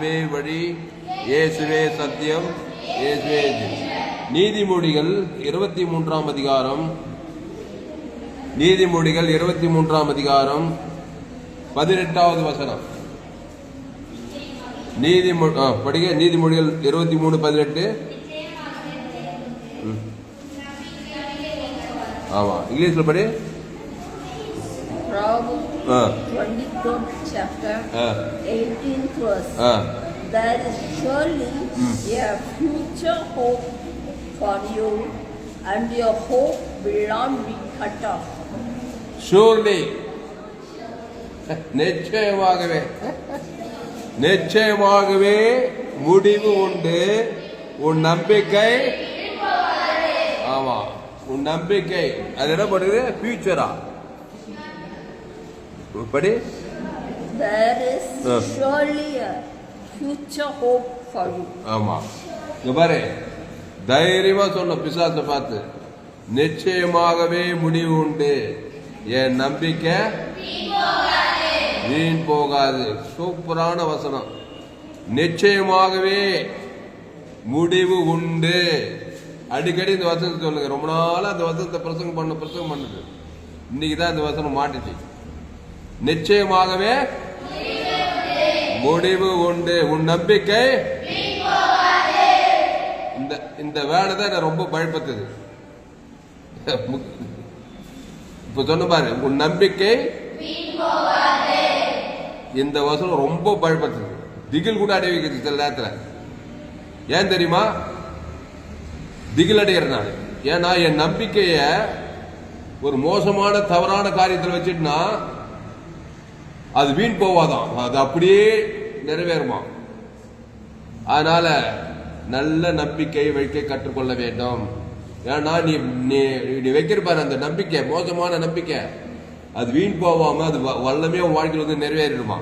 இயேசுவே வழி, இயேசுவே சத்தியம், இயேசுவே. நீதிமொழிகள் 23ஆம் அதிகாரம், நீதிமொழிகள் 23ஆம் அதிகாரம் 18வது வசனம். படிக்க. நீதிமொழிகள் 23:18. ஆமா, இங்கிலீஷ்ல படி. Proverbs 23rd chapter 18th verse. There is surely a future hope for you, and your hope will not be cut off. Surely, நிச்சயமாகவே, நிச்சயமாகவே முடிவு உண்டு. உன் நம்பிக்கை, ஆமா, உன் நம்பிக்கை அது என்ன பண்ணுது? ஃபியூச்சரா படி. There is surely a future hope for you. ஆமா, இங்க பாரு, தைரியமா சொன்ன பிசாசை பார்த்து, நிச்சயமாகவே முடிவு உண்டு, என் நம்பிக்கை வீண் போகாது. சூப்பரான வசனம். நிச்சயமாகவே முடிவு உண்டு. அடிக்கடி இந்த வசனத்தை சொல்லுங்க. ரொம்ப நாளா அந்த வசனத்தை பிரசங்கம் பண்ணுது. இன்னைக்குதான் இந்த வசனம் மாட்டுச்சு. நிச்சயமாகவே முடிவு உண்டு, உன் நம்பிக்கை. இந்த வேலை தான் என்ன ரொம்ப பயப்படுத்துது. இப்ப சொன்ன பாரு, உன் நம்பிக்கை. இந்த வசனம் ரொம்ப பயப்படுத்துது. திகில் கூட அடைய வைக்கிறது சில நேரத்தில். ஏன் தெரியுமா? திகில் அடைகிறேன் நான். ஏன்னா என் நம்பிக்கைய ஒரு மோசமான தவறான காரியத்தில் வச்சுட்டுனா அது வீண் போவாதான், அது அப்படியே நிறைவேறுமா. அதனால நல்ல நம்பிக்கை வைக்க கற்றுக்கொள்ள வேண்டும். ஏன்னா நீ வைக்கிறப்பாரு அந்த நம்பிக்கை, மோசமான நம்பிக்கை, அது வீண் போவாம அது வல்லமே வாழ்க்கையில் வந்து நிறைவேறிடுமா.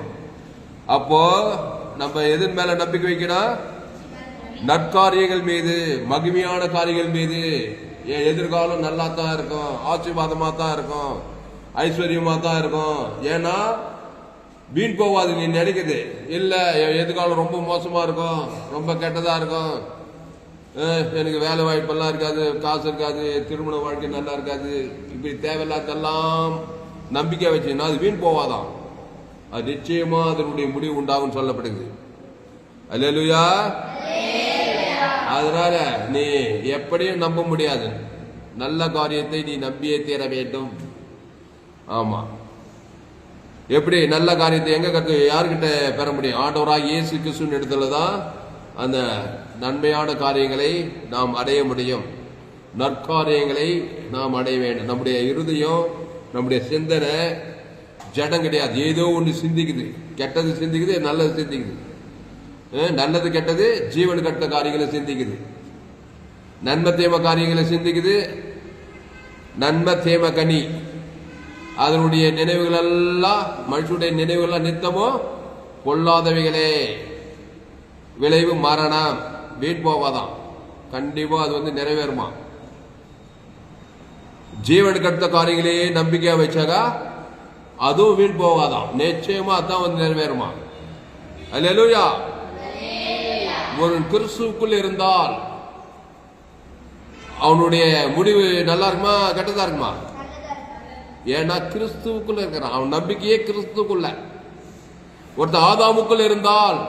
அப்போ நம்ம எதன் மேல நம்பிக்கை வைக்கணும்? நற்காரியங்கள் மீது, மகிமையான காரியங்கள் மீது. எதிர்காலம் நல்லா தான் இருக்கும், ஆசீர்வாதமா தான் இருக்கும், ஐஸ்வர்யமா தான் இருக்கும். ஏன்னா வீண் போவாது. நீ நினைக்குது இல்ல எதிர்காலம் ரொம்ப மோசமா இருக்கும், ரொம்ப கெட்டதா இருக்கும், எனக்கு வேலை வாய்ப்பெல்லாம் இருக்காது, காசு இருக்காது, திருமண வாழ்க்கை நல்லா இருக்காது, இப்படி தேவையில்லாதெல்லாம் நம்பிக்கை வச்சுன்னா அது வீண் போவாதான். அது நிச்சயமா அதனுடைய முடிவு உண்டாகும் சொல்லப்படுது. அல்லேலூயா. அதனால நீ எப்படியும் நம்ப முடியாது. நல்ல காரியத்தை நீ நம்பியே தீர வேண்டும். ஆமா, எப்படி நல்ல காரியத்தை எங்க யாருக்கிட்ட பெற முடியும்? ஆண்டவராக இயேசு கிறிஸ்துவின் இடத்துல தான் அந்த நன்மையான காரியங்களை நாம் அடைய முடியும். நற்காரியங்களை நாம் அடைய வேண்டும். நம்முடைய இருதயம், நம்முடைய சிந்தனை ஜடம் கிடையாது. ஏதோ ஒன்று சிந்திக்குது, கெட்டது சிந்திக்குது, நல்லது சிந்திக்குது. நல்லது கெட்டது ஜீவன் கட்ட காரியங்களை சிந்திக்குது, நன்மை தேம காரியங்களை சிந்திக்குது. நன்மை தேம கனி, அதனுடைய நினைவுகள் எல்லாம், மனுஷனுடைய நினைவுகள் நித்தமோ பொல்லாதவைகளே. விளைவு மரணம், வீண் போவாதான். கண்டிப்பா அது வந்து நிறைவேறுமா. ஜீவன் கட்ட காரியங்களே நம்பிக்கையா வச்சாக்கா அதுவும் வீண் போவாதான். நிச்சயமா அதான் வந்து நிறைவேறுமா. அல்லேலூயா. ஒரு கிறிஸ்துவுக்குள் இருந்தால் அவனுடைய முடிவு நல்லா இருக்குமா கெட்டதா இருக்குமா? ஏன்னா கிறிஸ்துவுக்குள்ள இருக்கிறான். அவன் நம்பிக்கையே கிறிஸ்துக்குள்ள. ஒருத்தர் ஆதாமுக்குள்ள இருந்தால்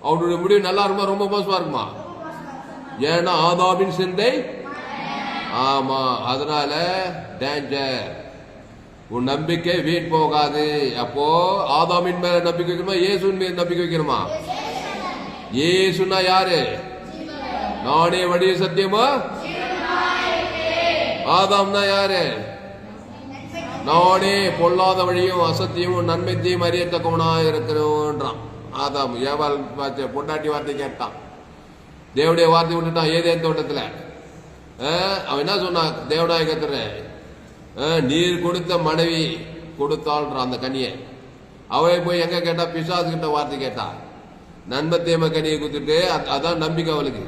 அவனுடைய முடிவு நல்லா இருக்குமா ரொம்ப மோசமா இருக்குமா? ஏன்னா ஆதாமின் சிந்தை. ஆமா, அதனால டேஞ்சர். உன் நம்பிக்கை வீண் போகாது. அப்போ ஆதாமின் மேல நம்பிக்கை வைக்கணுமா, இயேசுவின் மேல நம்பிக்கை வைக்கணுமா? இயேசுனா யாரு? நானே வழி சத்தியமா. ஆதாம்னா யாரு? நானே பொல்லாத வழியும் அசத்தியமும் நன்மைத்தையும் அறியத்தக்கவனா இருக்கிறோன்றான். ஆதாம் ஏவாள் பொண்டாட்டி வார்த்தை கேட்டான், தேவடைய வார்த்தை விட்டுட்டான் ஏதேன் தோட்டத்துல. அவன் என்ன சொன்னான்? தேவநாயகத்துல நீர் கொடுத்த மனைவி கொடுத்தாள்ன்றான் அந்த கனியை. அவை போய் எங்க கேட்டா? பிசாசு கிட்ட வார்த்தை கேட்டா. நன்மை தேம கனியை கொடுத்துட்டு அதான் நம்பிக்கை அவளுக்கு.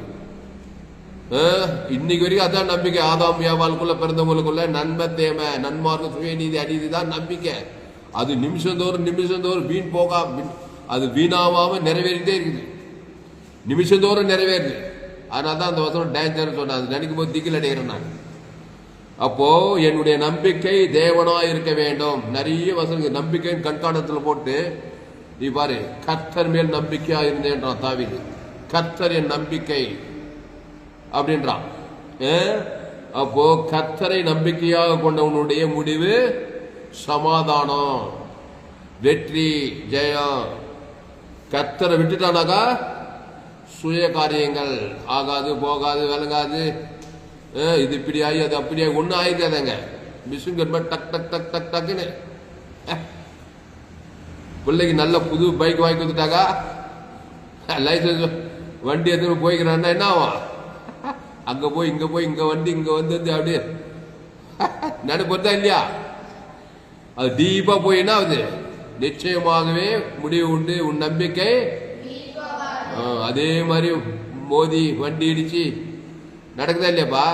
இன்னைக்கு வரைக்கும் அதான் நம்பிக்கை. ஆதாம் ஏவாளுக்குள்ள பிறந்தவங்களுக்குள்ள நன்மை தேம நன்மார்க்க சுயநீதி அநீதி தான் நம்பிக்கை. அது நிமிஷந்தோறும் வீண் போகா. அது வீணாவாம நிறைவேறிட்டே இருக்குது, நிமிஷந்தோறும் நிறைவேறுது. அதனால தான் அந்த வசனம் டேஞ்சர் சொன்ன, அது நினைக்கும் போது திகில் அடைகிறேன் நான். அப்போ என்னுடைய நம்பிக்கை தேவனா இருக்க வேண்டும். நிறைய வசனங்கள் நம்பிக்கையின் கண்காணத்தில் போட்டு நீ பாரு, கர்த்தர் மேல் நம்பிக்கையா இருந்தேன்றான் தாவீது. கர்த்தர் என் நம்பிக்கை அப்படின்றான். அப்போ கர்த்தரை நம்பிக்கையாக கொண்டவனுடைய முடிவு சமாதானம், வெற்றி, ஜெயம். கர்த்தரை விட்டுட்டானாக்கா சுய காரியங்கள் ஆகாது, போகாது, விளங்காது. இது இப்படி ஆகி அது அப்படியே ஒன்னும் ஆயிருக்காதங்க. மிஷின் டக் டக் டக் டக் டக்குன்னு பிள்ளைக்கு நல்ல புது பைக் வாங்கி கொடுத்துட்டாக்கா, லைசன்ஸ் வண்டி எடுத்து போய்க்கிறான்னா என்ன ஆகும்? அங்க போய் இங்க போய் இங்க வண்டி இங்க வந்து அப்படியே நடப்பதா இல்லையா? அது டீப்பா போய் என்ன ஆகுது? நிச்சயமாகவே முடிவு உண்டு. உன் நம்பிக்கை அதே மாதிரி மோதி வண்டி இடிச்சு நடக்குதா இல்லையாப்பா?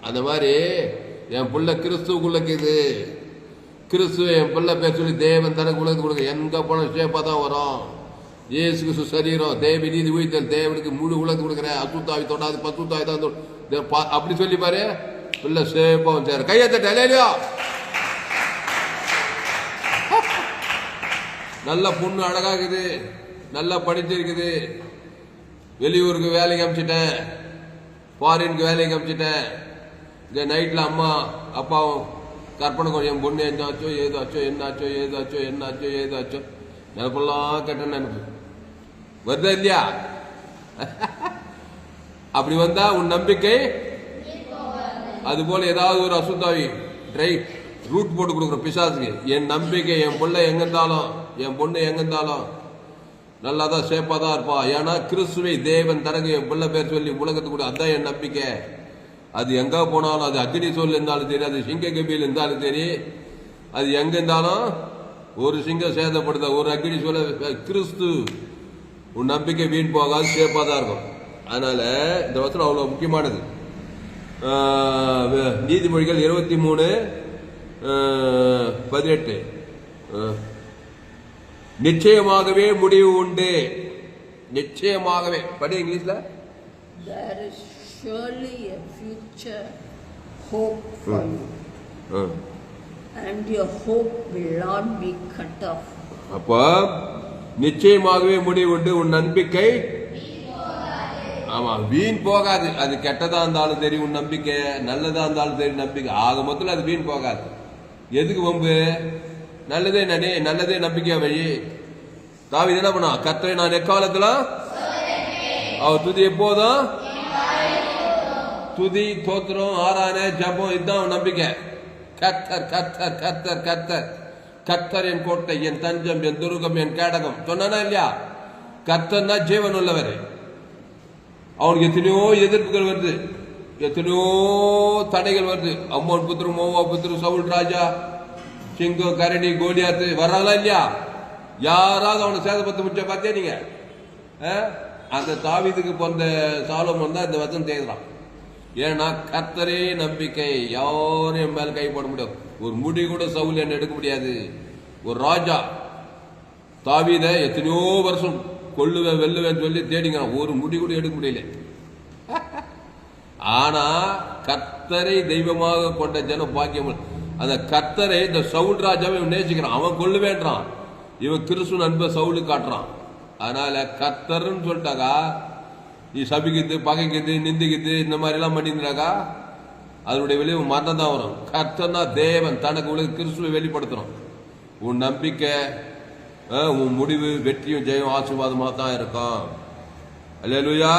அந்த மாதிரி என் புள்ள கிறிஸ்துக்குள்ளக்குது. கிறிஸ்து என் பிள்ளை பேர் சொல்லி தேவன் தனக்கு உலகத்துக்கு கொடுக்க எங்க போன ஷேப்பா தான் வரும். இயேசு கிறிஸ்து சரீரம், தேவ நீதி உயிர்த்தல், தேவனுக்கு முழு உலகத்துக்கு கொடுக்குறேன். அசுத்தாவி தொடாது, பசுத்தாவி தான் அப்படி சொல்லி பாரு, பிள்ளை ஷேப்பா வந்து கையத்தட்ட இல்லையா? நல்ல பொண்ணு அழகாகுது, நல்லா படிச்சிருக்குது, வெளியூருக்கு வேலைக்கு அமிச்சிட்டேன், ஃபாரினுக்கு வேலைக்கு அமிச்சிட்டேன். இந்த நைட்ல அம்மா அப்பாவும் கற்பனை கொஞ்சம் என் பொண்ணு என்னாச்சோ ஏதாச்சோ என்னாச்சோ ஏதாச்சோ என்னாச்சோ ஏதாச்சோ நினைப்பெல்லாம் கேட்டேன்னு நினைப்பு வருதா இல்லையா? அப்படி வந்தா உன் நம்பிக்கை அது போல ஏதாவது ஒரு அசுத்தாவி ரூட் போட்டு கொடுக்குற பிசாசுக்கு. என் நம்பிக்கை என் பிள்ளை எங்க இருந்தாலும் என் பொண்ணு எங்க இருந்தாலும் நல்லா தான் சேஃபா தான் இருப்பா. ஏன்னா கிறிஸ்துவை தேவன் தனக்கு என் பிள்ளை பேர் சொல்லி உலகத்துக்கு கூட அதான் என் நம்பிக்கை. அது எங்க போனாலும், அது அக்னி சோல் இருந்தாலும் சரி, அது சிங்க கபியில் இருந்தாலும் சரி, அது எங்க இருந்தாலும் ஒரு சிங்கம் சேதப்படுத்த ஒரு அக்னி சோல கிறிஸ்து. உன் நம்பிக்கை வீண் போகாது, சேஃபா தான் இருக்கும். அதனால இந்த வசனம் அவ்வளவு முக்கியமானது. நீதிமொழிகள் 23:18 நிச்சயமாகவே முடிவு உண்டு. நிச்சயமாகவே படி இங்கிலீஷ்ல. There is surely a future hope for you, and your hope will not be cut off. அப்ப நிச்சயமாகவே முடிவு உண்டு. உன் நம்பிக்கை ஆமா வீண் போகாது. அது கெட்டதா இருந்தாலும் சரி, உன் நம்பிக்கை நல்லதா இருந்தாலும் சரி, நம்பிக்கை ஆக மொத்தம் அது வீண் போகாது. எதுக்கு வம்பு? நல்லதே நல்லதே நம்பிக்கையா வழி. தாவீது என்ன பண்ணா? கர்த்தரை நான் எக்காலத்துல அவர் துதி எப்போதும் துதி தோத்திரம் ஆராதனை ஜபம், இதுதான் நம்பிக்கை. கர்த்தர் கர்த்தர் கர்த்தர் கர்த்தர் கர்த்தர் என் கோட்டை, என் தஞ்சம், என் துருகம், என் கேடகம் சொன்னா இல்லையா? கர்த்தர்னா ஜீவன் உள்ளவர். அவனுக்கு எத்தனையோ எதிர்ப்புகள் வருது, எத்தனையோ தடைகள் வருது. அம்மோன் புத்திரு, மோவா புத்திரு, சவுல் ராஜா, சிங்கம், கரடி, கோலியாத்து வர்றாங்களா இல்லையா? யாராவது அவனை சேதப்பத்து முடிச்ச பார்த்தே நீங்க? அந்த தாவீதுக்கு பிறந்த சாலோமோன் தான் இந்த வசனம் செய்யறான். ஏன்னா கர்த்தரே நம்பிக்கை, யாரும் மேல கை போட முடியாது. ஒரு முடி கூட சவுல் என்ன எடுக்க முடியாது. ஒரு ராஜா தாவீதை எத்தனையோ வருஷம் கொல்லுவேன் வெல்லுவேன் சொல்லி தேடிங்கிறான், ஒரு முடி கூட எடுக்க முடியல. ஆனா கர்த்தரை தெய்வமாக கொண்ட ஜனம் பாக்கியம். அந்த கர்த்தரை இந்த சவுல் ராஜாவை நேசிக்கிறான். அவன் கொல்லுவேன்றான், இவன் கிறிஸ்து அன்பை சவுலுக்கு காட்டுறான். அதனால கர்த்தர்ன்னு சொல்லிட்டாக்கா, நீ சபிக்குது, பகைக்குது, நிந்திக்குது, இந்த மாதிரி எல்லாம் பண்ணிருந்தாக்கா அதனுடைய விளைவு மரணம் தான் வரும். கர்த்தர்னா தேவன் தனக்கு உலக கிறிஸ்துவை வெளிப்படுத்தணும். உன் நம்பிக்கை, உன் முடிவு வெற்றியும் ஜெயம் ஆசீர்வாதமா தான் இருக்கும். அல்லேலூயா.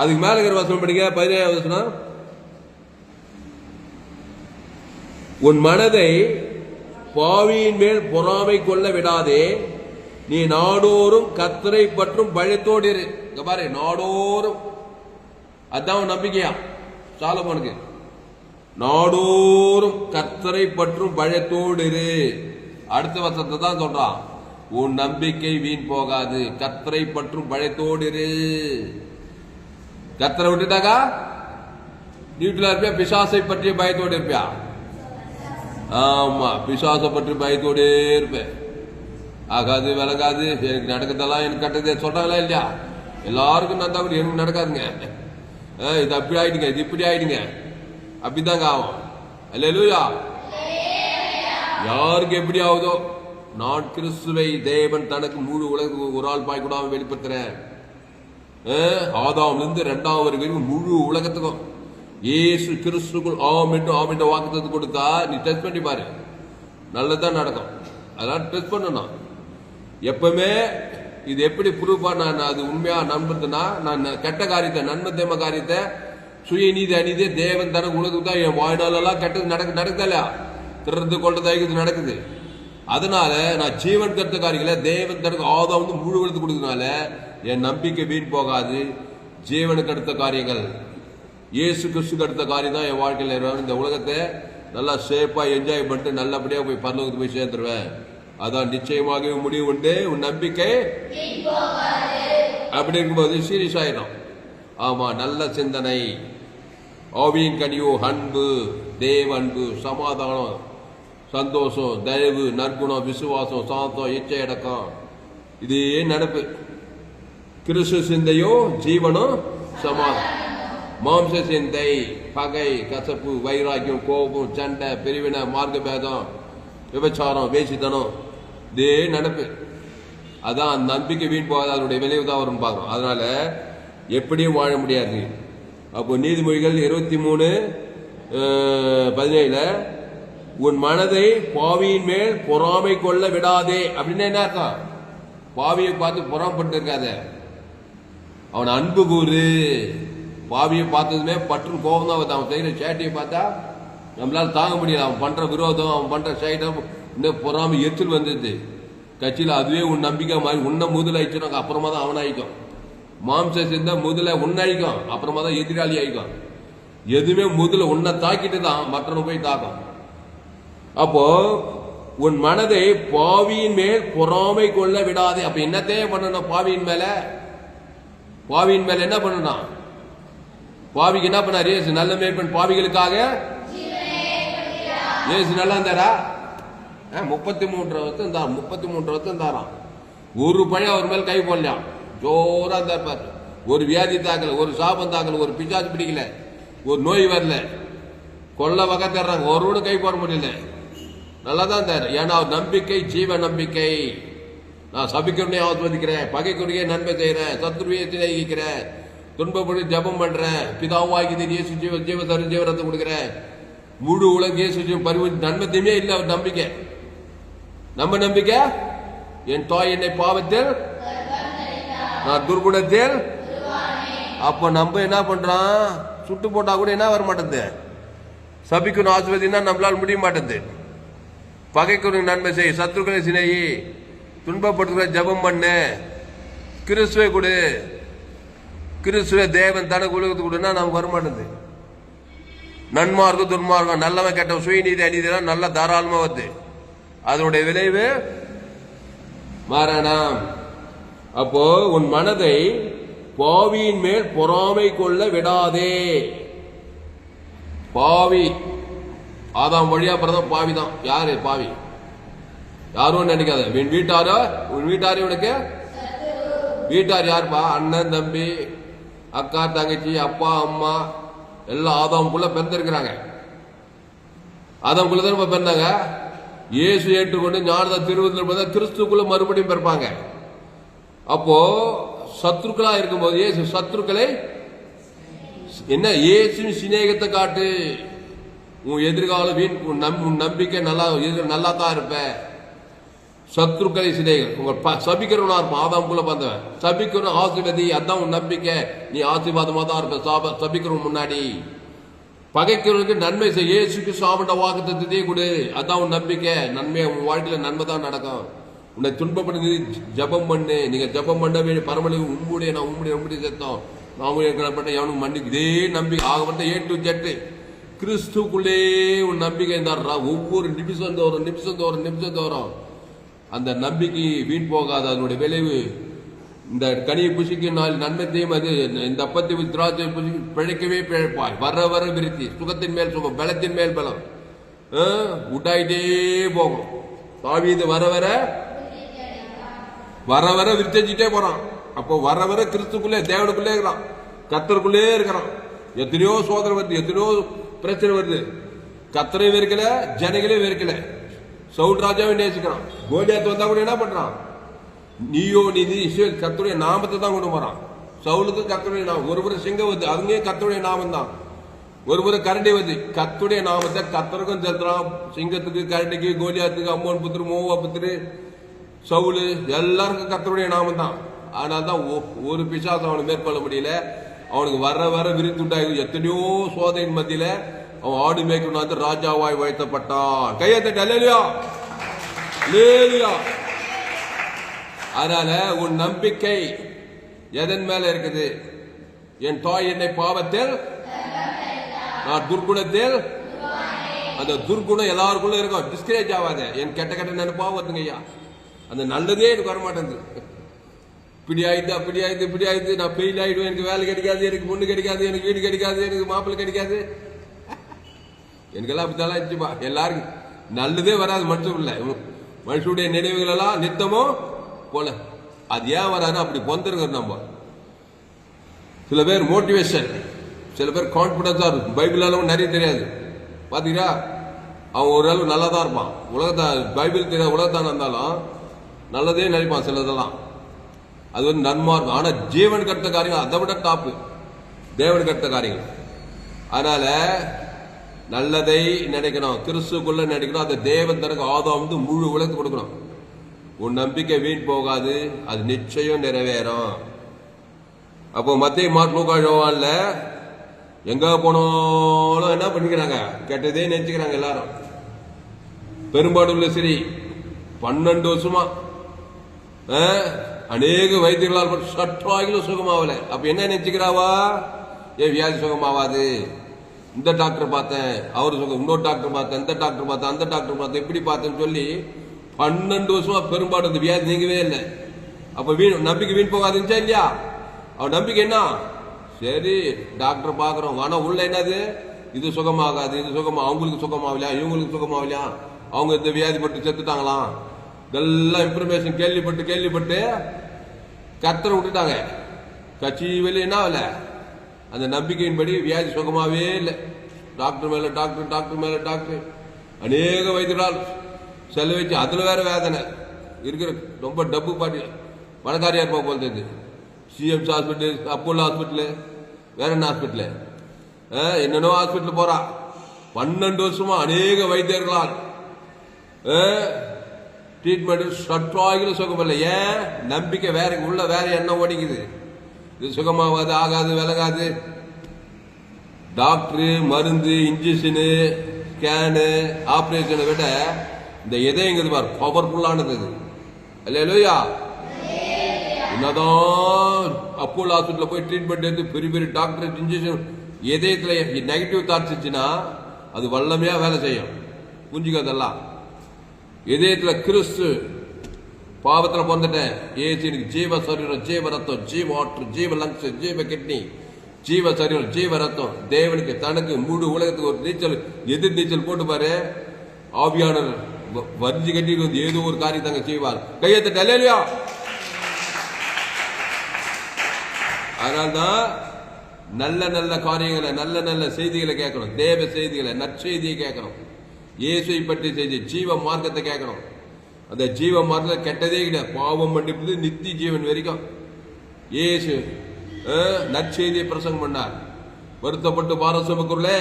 அதுக்கு மேல இருக்கிற வசனம் படிங்க. 17வது வசனம். உன் மனதை பாவியின் மேல் பொறாமை கொள்ள விடாதே, நீ நாடோறும் கர்த்தரை பற்றும் பயத்தோடு இரு. பாரு, நாடோறும் அதான் நம்பிக்கையா சாலமோனுக்கு. நாடோறும் கர்த்தரை பற்றும் பயத்தோடு இரு. அடுத்த வசனத்தை தான் சொல்றான், உன் நம்பிக்கை வீண் போகாது, கர்த்தரை பற்றும் பயத்தோடு இரு. கர்த்தரை விட்டுட்டாக்கா வீட்டுல இருப்பியா? பிசாசை பற்றிய பயத்தோடு இருப்பியா? ஆமா, பிசாசை பற்றி பயத்தோடே இருப்பேன். ஆகாது விளங்காது, எனக்கு நடக்கிறதெல்லாம் எனக்கு கட்டது சொல்றாங்களா இல்லையா? எல்லாருக்கும் நடந்தா கூட எனக்கு நடக்காதுங்க. இது அப்படி ஆயிடுங்க, இது இப்படி ஆயிடுங்க, அப்படிதாங்க ஆகும். அல்லேலூயா. யாருக்கு எப்படி ஆகுதோ, நான் கிறிஸ்துவை தேவன் தனக்கு முழு உலகத்துக்கு ஒரு ஆள் பாய் கூட வெளிப்படுத்துறேன். ஆதாம்ல இருந்து 2ஆவது வரைக்கும் முழு உலகத்துக்கும் இயேசு கிறிஸ்துக்குள் ஆம் என்று வாக்குத்தத்தம் கொடுத்தா நீ டெஸ்ட் பண்ணி பாரு, நல்லதான் நடக்கும். அதெல்லாம் டெஸ்ட் பண்ணணும் எப்பவுமே. இது எப்படி ப்ரூஃபா நான் அது உண்மையா நம்புறதுன்னா, நான் கெட்ட காரியத்தை, நன்மை தேம காரியத்தை, சுயநீதி அநீதி தேவன் தனக்கு உலகத்துக்கு தான் என் வாழ்நாளெல்லாம் கெட்டது நடக்குதா இல்லையா? திருறது கொள்றது ஐக்கியது நடக்குது. அதனால நான் ஜீவன் கருத்த காரியங்களை தேவன் தனக்கு ஆதாம் வந்து முழு உலகத்து கொடுத்ததுனால என் நம்பிக்கை வீண் போகாது. ஜீவனுக்கு அடுத்த காரியங்கள், இயேசு கிறிஸ்துக்கு அடுத்த காரியம் தான் என் வாழ்க்கையில். இந்த உலகத்தை நல்லா சேஃபா என்ஜாய் பண்ணிட்டு நல்லபடியா போய் பரலோகத்துக்கு போய் சேர்ந்துருவேன். அதான் நிச்சயமாகவே முடிவு உண்டு. உன் நம்பிக்கை அப்படி இருக்கும்போது சீரியஸ் ஆயிடும். ஆமா, நல்ல சிந்தனை, ஆவியின் கனியோ அன்பு, தேவ அன்பு, சமாதானம், சந்தோஷம், தயவு, நற்குணம், விசுவாசம், சாந்தம், இச்சை அடக்கம், இதே நடப்பு. கிறிஸ்து சிந்தையோ ஜீவனும் சமாதானம். மாம்ச சிந்தை பகை, கசப்பு, வைராக்கியம், கோபம், சண்டை, பிரிவினை, மார்க்க பேதம், விபச்சாரம், வேசித்தனம், இதே நடப்பு. அதான் நம்பிக்கை வீண் போகாது, அதனுடைய விளைவு தான் வரும் பார்க்கணும். அதனால எப்படியும் வாழ முடியாது. அப்போ நீதிமொழிகள் 23:17 உன் மனதை பாவியின் மேல் பொறாமை கொள்ள விடாதே. அப்படின்னு என்ன அர்த்தம்? பாவியை பார்த்து பொறாமப்பட்டு இருக்காத, அவன் அன்பு கூறு. பாவியை பார்த்ததுமே பற்று கோபம் தான் வருது. அவன் செய்கிற சேட்டையை பார்த்தா நம்மளால தாங்க முடியல. அவன் பண்ற விரோதம், அவன் பண்ற சைடம், இன்னும் பொறாமை எரிச்சல் வந்தது கட்சியில். அதுவே உன் நம்பிக்கை மாதிரி உன்ன முதல் ஆயிடுச்சுனா அப்புறமா தான் அவன் ஆயிக்கும். மாம்ச சிந்த முதல்ல உன்ன அழிக்கும், அப்புறமா தான் எதிராளி ஆயிக்கும். எதுவுமே முதல்ல உன்னை தாக்கிட்டு தான் மற்றவனை போய் தாக்கும். அப்போ உன் மனதை பாவியின் மேல் பொறாமை கொள்ள விடாதே. அப்ப என்னத்தையே பண்ணணும்? பாவியின் மேல என்ன பண்ணணும்? பாவிக்கு என்ன பண்ணார் இயேசு? நல்ல மேய்ப்பன் பாவிகளுக்காக இயேசு நல்லா இருந்தாரா? 33 வருஷம் தாராம். ஒரு பையன் அவர் மேல் கை போடலாம், ஜோரா இருந்தார். ஒரு வியாதி தாக்கல, ஒரு சாபம் தாக்கல, ஒரு பிசாசு பிடிக்கல, ஒரு நோய் வரல, கொல்ல வகை தர்றாங்க, ஒருவனு கை போட முடியல, நல்லா தான் இருந்தார். ஏன்னா அவர் நம்பிக்கை ஜீவ நம்பிக்கை. நான் சபிக்கிறனே ஆஸ்வதிக்கிறேன், பகைக்குரிய நன்மை செய்யறேன், சத்துருவையை சிநேகிக்கிறேன், துன்பப்பட்டு ஜபம் பண்றேன், பிதாவாகி இயேசு ஜீவரத்தை கொடுக்கிறேன், முழு உலக இயேசு பரிவு நன்மத்தையுமே இல்லை அவர் நம்பிக்கை. நம்ம நம்பிக்கை என் தாய் என்னை பாவத்தில் நான் துர்குணத்தில். அப்ப நம்ம என்ன பண்றான்? சுட்டு போட்டா கூட என்ன வர மாட்டேது? சபிக்கணும் ஆஸ்வதினா நம்மளால முடிய மாட்டேது. பகைக்கணும் நன்மை செய், சத்துருக்களை சிநேகி, துன்பப்படுத்துகிற ஜபம் பண்ணு, கிறிஸ்துவை கொடு, கிறிஸ்துவ தேவன் தனக்கு உலகத்துக்கு கொடுனா நமக்கு வரமாட்டேது. நன்மார்க்கம் துன்மார்க்கம், நல்லவன் கெட்ட, சுயநீதி அநீதிலாம் நல்ல தாராளமா வருது. அதனுடைய விளைவு மரணம். அப்போ உன் மனதை பாவியின் மேல் பொறாமை கொள்ள விடாதே. பாவி ஆதாம் வழியா பிறந்த பாவி தான். யாரு பாவி? யாரும் நினைக்காத. உன் வீட்டாரே உனக்கு வீட்டார் யாருப்பா? அண்ணன், தம்பி, அக்கா, தங்கச்சி, அப்பா, அம்மா எல்லாம் ஆதாமுக்குள்ள பிறந்திருக்கிறாங்க. ஆதாமுக்குள்ள தான் பிறந்தாங்க. இயேசு ஏற்றுக்கொண்டு ஞானத திருவதில் கிறிஸ்துக்குள்ள மறுபடியும் பிறப்பாங்க. அப்போ சத்துருக்களா இருக்கும்போது இயேசு சத்துருக்களை என்ன? இயேசுவின் சிநேகத்தை காட்டு. உன் எதிர்காலம் உன் நம்பிக்கை நல்லா தான் இருப்ப. சத்ருக்களை சிநேகம். உங்க சபிக்கிறவனா இருப்பான். ஆதாமுக்குள்ள வந்தவன் சபிக்கிறவன் ஆசீர்வதி, அதான் உன் நம்பிக்கை. நீ ஆசீர்வாதமா தான் இருப்ப சபிக்கிறவன் முன்னாடி. பகைக்கிறவனுக்கு நன்மை செய்ய, இயேசுக்கு சாப்பிட்ட வாக்குத்தத்தத்தையே கொடு, அதான் உன் நம்பிக்கை. நன்மை உன் வாழ்க்கையில நன்மை தான் நடக்கும். உன்னை துன்பப்படுத்தி ஜபம் பண்ணு. நீங்க ஜபம் பண்ண வேண்டிய பரமளவு உம்முடைய நான் உம்முடைய சத்தம் நான் பண்ண எவனுக்கு மன்னிக்கு. இதே நம்பிக்கை ஆக வந்து A to Z கிறிஸ்துக்குள்ளே உன் நம்பிக்கை தர்றா. ஒவ்வொரு நிமிஷம் தோறும் அந்த நம்பிக்கை வீண் போகாது. அதனுடைய விளைவு இந்த கனியை புசிக்கும் நாள் நன்மைத்தையும் அது இந்த அப்பத்தை திராட்சை புசிக்கு பிழைக்கவே பிழைப்பாய். வர விருத்தி, சுகத்தின் மேல் சுகம், பலத்தின் மேல் பலம் உண்டாயிட்டே போகும். தாவீது வர வர வர விரிச்சே போறான். அப்போ வர வர கிறிஸ்துக்குள்ளே தேவனுக்குள்ளே இருக்கிறான், கர்த்தருக்குள்ளே இருக்கிறான். எத்தனையோ சோதனை வருது, எத்தனையோ பிரச்சனை வருது. கர்த்தரையும் வெறுக்கல, ஜனங்களையும் வெறுக்கல. சவுல் ராஜாவை நேசிக்கிறான். கோலியாத் வந்தா கூட என்ன பண்றான்? நீயோ நீ கர்த்தருடைய நாமத்தை தான் கொண்டு போறான். சவுலுக்கு கர்த்தருடைய நாமம். ஒருபுற சிங்கம் வருது, அங்கேயும் கர்த்தருடைய நாமம் தான். ஒருபுற கரண்டி வருது, கர்த்தருடைய நாமத்தை கர்த்தருக்கும் செலுத்துறான். சிங்கத்துக்கு, கரண்டிக்கு, கோலியாத்துக்கு, அம்மோன் புத்திரு, மோவா புத்திரு, சவுலு எல்லாருக்கும் கர்த்தருடைய நாமம் தான். அதனால்தான் ஒரு பிசாசம் அவனை மேற்கொள்ள முடியல. அவனுக்கு வர வர விரித்துட்டாய். எத்தனையோ சோதனையின் மத்தியில அவன் ஆடு மேய்க்கணும் ராஜாவாய் உயர்த்தப்பட்டான். கையத்தட்டு அல்லேலூயா, அல்லேலூயா. அதனால உன் நம்பிக்கை எதன் மேல இருக்குது? என் தாய் என்னை பாவத்தில், நான் துர்குணத்தில். அந்த துர்குணம் எல்லாருக்குள்ள இருக்கும். டிஸ்கரேஜ் ஆகாத. என் கெட்ட கெட்ட நினைப்பா வருதுங்க ஐயா. அந்த நல்லதே எனக்கு வரமாட்டேங்குது. இப்படி ஆயிடுது, அப்படி ஆயிடுது, இப்படி ஆயிடுது, நான் ஃபெயில் ஆயிடுவேன், எனக்கு வேலை கிடைக்காது, எனக்கு பொண்ணு கிடைக்காது, எனக்கு வீடு கிடைக்காது, எனக்கு மாப்பிள்ளை கிடைக்காது. எனக்கெல்லாம் அப்படித்தான் இருந்துச்சுப்பா. எல்லாருக்கும் நல்லதே வராது. மனுஷனுடைய நினைவுகள் எல்லாம் நித்தமோ போல. அது ஏன் வராது? அப்படி பொந்திருக்கிற நம்ம. சில பேர் மோட்டிவேஷன், சில பேர் கான்பிடன்ஸா இருக்கும். பைபிள் அளவு நிறைய தெரியாது பாத்தீங்களா? அவன் ஒரு அளவு நல்லா தான் இருப்பான். உலகத்தான் பைபிள் தெரியாது, உலகத்தான் இருந்தாலும் நல்லதே நினைப்பான் சிலதெல்லாம். அது வந்து நன்மார்க்கம். ஆனா ஜீவன் கட்ட காரியங்கள் அதை விட டாப்பு, தேவன் கட்ட காரியங்கள். அதனால நல்லதை நினைக்கணும், கிறிஸ்துக்குள்ள நினைக்கணும். அந்த தேவன் தனக்கு ஆதாம் வந்து முழு உலகத்துக்கு கொடுக்கணும். உன் நம்பிக்கை வீண் போகாது, அது நிச்சயம் நிறைவேறும். அப்போ மத்திய மார்க் லூக்கா யோவான்ல எங்க போனாலும் என்ன பண்ணிக்கிறாங்க? கெட்டதே நினைச்சுக்கிறாங்க எல்லாரும். பெரும்பாடுள்ள சரி 12 வருஷமா அநேக வைத்தியர்களால் சற்றாகிலும் சுகமாவல. அப்ப என்ன நினைச்சுக்கிறாவா? ஏன் வியாதி சுகமாவாது? இந்த டாக்டர் பார்த்தேன், அவரு சுகம், இன்னொரு டாக்டர் பார்த்தேன், இந்த டாக்டர் பார்த்தேன், அந்த டாக்டர் பார்த்தேன், இப்படி பார்த்தேன்னு சொல்லி 12 வருஷமா பெரும்பாடு இந்த வியாதி நீங்கவே இல்லை. அப்ப நம்பிக்கை வீண் போகாதுச்சா இல்லையா? அவன் நம்பிக்கை என்ன? சரி டாக்டர் பாக்குறோம், ஆனா உள்ள என்னது? இது சுகமாகாது, இது சுகமா, அவங்களுக்கு சுகமாகலையா, இவங்களுக்கு சுகமாகலையா, அவங்க இந்த வியாதி பட்டு செத்துட்டாங்களாம். இதெல்லாம் இன்ஃபர்மேஷன் கேள்விப்பட்டு கர்த்தரை விட்டுட்டாங்க. கட்சி வெளியே என்ன ஆகல? அந்த நம்பிக்கையின்படி வியாதி சுகமாவே இல்லை. டாக்டர் மேல டாக்டர், டாக்டர் மேல டாக்டர், அநேக வைத்தியர்களால் செலவு வச்சு அதுல வேற வேதனை இருக்கிற. ரொம்ப டப்பு பாட்டி பணக்காரியா இருப்பா போல தெரியுது. சிஎம்சி ஹாஸ்பிட்டல், அப்போலோ ஹாஸ்பிட்டலு, வேற என்ன ஹாஸ்பிட்டலு, என்னென்னோ ஹாஸ்பிட்டல் போறா. 12 வருஷமா அநேக வைத்தியர்களால் ட்ரீட்மெண்ட் சற்றாகிலும் சுகம் இல்லை. ஏன்? நம்பிக்கை வேற உள்ள வேற என்ன ஓடிக்குது. இது சுகமாகாது, ஆகாது, விலகாது. டாக்டரு, மருந்து, இன்ஜெக்ஷனு, ஸ்கேனு, ஆபரேஷனை விட இந்த இதயங்கிறது பாரு பவர்ஃபுல்லானது. அல்லேலூயா. என்னதான் அப்போலோ ஹாஸ்பிட்டல் போய் ட்ரீட்மெண்ட் எடுத்து பெரிய பெரிய டாக்டர் இன்ஜெக்ஷன், இதயத்துல நெகட்டிவ் தாட்ஸ் இருந்துச்சுன்னா அது வல்லமையா வேலை செய்யும். புரிஞ்சுக்காதெல்லாம். இதயத்துல கிறிஸ்து பாவத்துல பிறந்துட்டேன், ஏசு எனக்கு ஜீவ சரீரம், ஜீவ ரத்தம், ஜீவ ஆற்று, ஜீவ லங்ஸ், ஜீவ கிட்னி, ஜீவ சரீரம், ஜீவ ரத்தம். தேவனுக்கு தனக்கு முழு உலகத்துக்கு ஒரு நீச்சல், எதிர் நீச்சல் போட்டு பாரு. ஆவியானர் வரிஞ்சு கட்டி வந்து ஏதோ ஒரு காரியம் தாங்க செய்வார். கையெழுத்து அல்லேலூயா. அதனால்தான் நல்ல நல்ல காரியங்களை, நல்ல நல்ல செய்திகளை கேட்கணும். தேவ செய்திகளை, நற்செய்தியை கேட்கணும். இயேசுவை பற்றி செய்தி, ஜீவ மார்க்கத்தை கேட்கணும். அந்த ஜீவ மார்க்கம் கெட்டதே கிடையாது. பாவம் மன்னிப்பது நித்திய ஜீவன் வரைக்கும். இயேசு நற்செய்தியை பிரசங்கம் பண்ணார். வருத்தப்பட்டு பாரம் சுமக்குள்ளே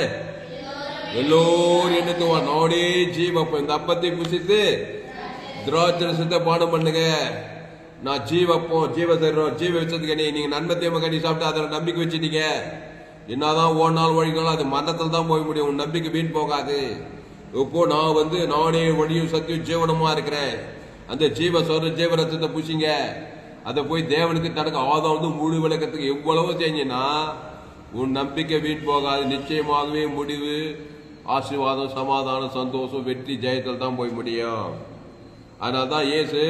எல்லோரும் என்னத்துவா நாடே ஜீவ, இந்த அப்பத்தை புசித்து திராட்சரசத்தை பானம் பண்ணுங்க. நான் ஜீவப்போம், ஜீவ தருவோம், ஜீவ வச்சதுக்கு நீங்க நன்மை தேவை கட்டி சாப்பிட்டு அதில் நம்பிக்கை வச்சுட்டீங்க. என்னதான் ஓடினாலும் வழினாலும் அது மரணத்தில் தான் போய் முடியும். உன் நம்பிக்கை வீண் போகாது. இப்போ நான் வந்து நானே வழியும் சத்தியம் ஜீவனமா இருக்கிறேன். அந்த ஜீவ சொல்ற ஜீவ ரத்தத்தை பூசிங்க. அதை போய் தேவனுக்கு தனக்கு ஆதாம் வந்து முழு விளக்கத்துக்கு எவ்வளவு செஞ்சீங்கன்னா உன் நம்பிக்கை வீண் போகாது. நிச்சயமாகவே முடிவு ஆசீர்வாதம், சமாதானம், சந்தோஷம், வெற்றி, ஜெயத்தில் தான் போய் முடியும். அதனால்தான் இயேசு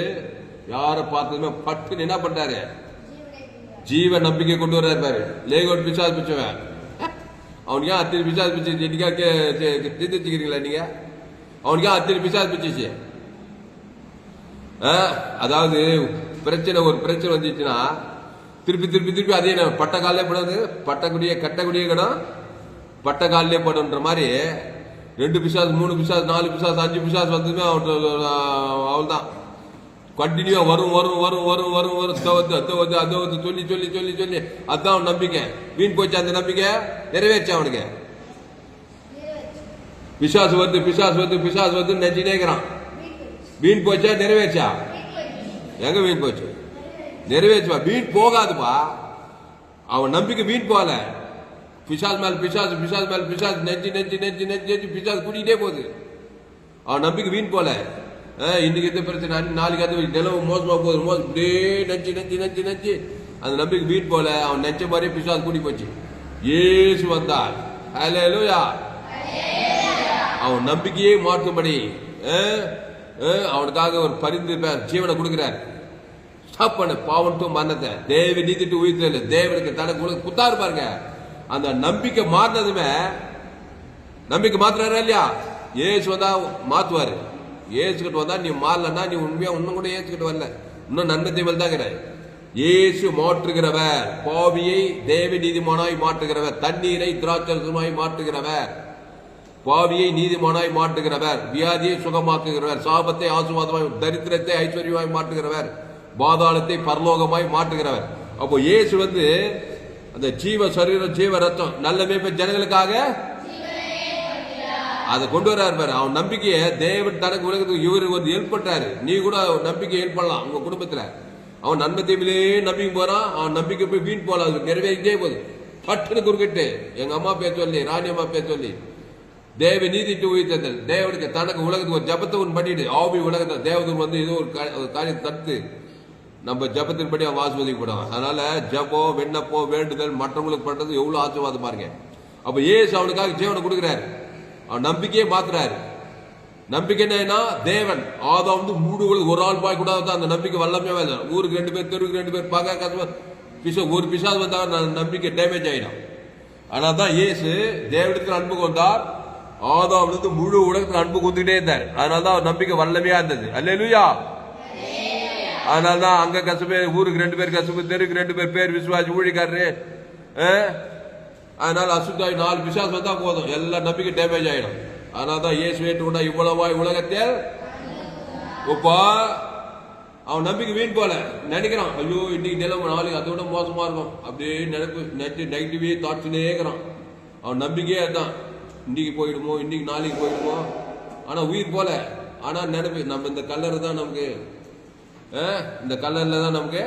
யாரை பார்த்ததுமே பட்டு என்ன பண்றாரு? ஜீவ நம்பிக்கை கொண்டு வர்றாரு பாரு. லேகோட் பிசாசு பிச்சவன் அவனுக்கு ஏன் அத்தனை பிசாசு பிச்சு தீர்த்துச்சுக்கிறீங்களா நீங்க? அவனுக்கு ஏன் அத்தனை பிசாசு பிச்சிச்சு? அதாவது ஒரு பிரச்சனை வந்துச்சுன்னா திருப்பி அதே பட்ட காலிலே படாது, கட்டக்கூடிய கடம் பட்ட காலிலே படுன்ற மாதிரி 2 பிசாசு 3 பிசாசு 4 பிசாசு 5 பிசாசு வந்ததுமே அவள் தான் கண்டினியூவா வரும் சொல்லி அதான் அவன் நம்பிக்கை வீண் போச்சு. அந்த நம்பிக்கை நிறைவேற்ற அவனுக்கு பிசாசு வந்து நெஞ்சினேக்கிறான். வீண் போச்சா நிறைவேற்றா? எங்க வீண் போச்சு? நிறைவேற்றுவா. வீண் போகாதுப்பா. அவன் நம்பிக்கை வீண் போகல. பிசாசு மேல் பிசாசு நெஞ்சு பிசாசு கூட்டிகிட்டே போகுது. அவன் நம்பிக்கை வீண் போல. இன்னைக்கு எந்த பிரச்சனை, நாளைக்கு அது நிலவு மோசமா போகுது, இப்படியே நெஞ்சு அந்த நம்பிக்கை வீண் போல. அவன் நெஞ்ச மாதிரியே பிசாசு கூட்டி போச்சு. இயேசு வந்தார். ஹல்லேலூயா. அவன் நம்பிக்கையே மாற்றும்படி அவனுக்காக ஒரு பரிந்து ஜீவனை கொடுக்கிறார். ஸ்டாப் பண்ண பாவம் மரணத்தை, தேவ நீதிட்டு உயிர்த்தல, தேவனுக்கு தனக்கு குத்தாரு பாருங்க. அந்த நம்பிக்கை மாறினதுமே, நம்பிக்கை மாத்துறாரு இல்லையா? ஏசு வந்தா மாத்துவாரு. ஏசுக்கிட்டு வந்தா நீ மாறலன்னா நீ உண்மையா இன்னும் கூட ஏசுக்கிட்டு வரல, இன்னும் நன்மை தீமல் தாங்கிற. ஏசு மாற்றுகிறவர், பாவியை தேவ நீதிமானாய் மாற்றுகிறவர், தண்ணீரை திராட்சரசமாய் மாற்றுகிறவர், பாவியை நீதிமானாய் மாற்றுகிறவர், வியாதியை சுகமாக்குகிறவர், சாபத்தை ஆசீர்வாதமாய், தரித்திரத்தை ஐஸ்வர்யமாய் மாற்றுகிறவர், பாதாளத்தை பரலோகமாய் மாற்றுகிறவர். அப்போ இயேசு வந்து அந்த ஜீவ சரீரம் ஜீவ ரத்தம் நல்ல மேய்ப்ப ஜனங்களுக்காக அதை கொண்டு வர்றாரு பாரு. அவன் நம்பிக்கையை தேவன் தனக்கு உலகத்துக்கு இவருக்கு வந்து ஹெல்ப் பண்றாரு. நீ கூட நம்பிக்கை ஹெல்ப் பண்ணலாம் உங்க குடும்பத்துல. அவன் நன்மை தீவிலே நம்பிக்கை போறான். அவன் நம்பிக்கை போய் வீண் போல, அது நிறைவேறிட்டே போகுது. பட்டுன்னு குறுக்கிட்டு எங்க அம்மா பேர் சொல்லி, ராணி அம்மா பேர் சொல்லி, தேவ நீதிட்டு உயிர்த்தல், தேவனுக்கு தனக்கு உலகத்துக்கு ஒரு ஜபத்தை ஒன்று பண்ணிட்டு ஆவி உலகத்தை தேவதூர் வந்து ஏதோ ஒரு காரியம் தடுத்து நம்ம ஜபத்தின்படி அவன் ஆசீர்வதிக்கப்படுவான். அதனால ஜபம், விண்ணப்போ, வேண்டுதல் மற்றவங்களுக்கு பண்றது எவ்வளவு ஆசீர்வாதமா இருக்க. அப்ப ஏசு அவனுக்காக ஜீவனை கொடுக்கிறாரு. அவன் நம்பிக்கையே மாத்துறாரு. நம்பிக்கை என்னன்னா தேவன் ஆதாம் வந்து 3 ஒரு ஆள் பாய் கூட அந்த நம்பிக்கை வல்லமையா வேலை. ஊருக்கு 2 பேர், தெருவுக்கு 2 பேர், பகை கசமா ஒரு பிசாசு வந்தா நம்பிக்கை டேமேஜ் ஆயிடும். அதனால்தான் இயேசு தேவனுக்கு அன்பு கொண்டார். ஆதாம் வந்து முழு உலகத்துக்கு அன்பு கொண்டுகிட்டே இருந்தார். அதனாலதான் நம்பிக்கை வல்லமையா இருந்தது. அல்லேலூயா. அதனாலதான் அங்க கசப்பு, ஊருக்கு 2 பேர் கசப்பு, தெருக்கு 2 பேர் விசுவாசி ஊழிக்காரரு. அதனால அசுத்தாய் 4 பிசாசு வந்தா போதும், எல்லா நம்பிக்கை டேமேஜ் ஆயிடும். அதனாலதான் இயேசு ஏற்றுக்கொண்டா இவ்வளவாய் உலகத்தில். இப்போ அவன் நம்பிக்கை வீண் போல நினைக்கிறான், ஐயோ இன்னைக்கு நிலைமை நாளைக்கு அதை விட மோசமா இருக்கும், அப்படியே நினைப்பு நெகட்டிவே தாட்ஸ்லேயே இருக்கிறான். அவன் நம்பிக்கையே அதுதான், இன்னைக்கு போயிடுமோ, இன்னைக்கு நாளைக்கு போயிடுமோ. ஆனா உயிர் போல. ஆனா நினைப்பு நம்ம இந்த கல்லர் தான் நமக்கு, இந்த கல்லர்ல தான் நமக்கு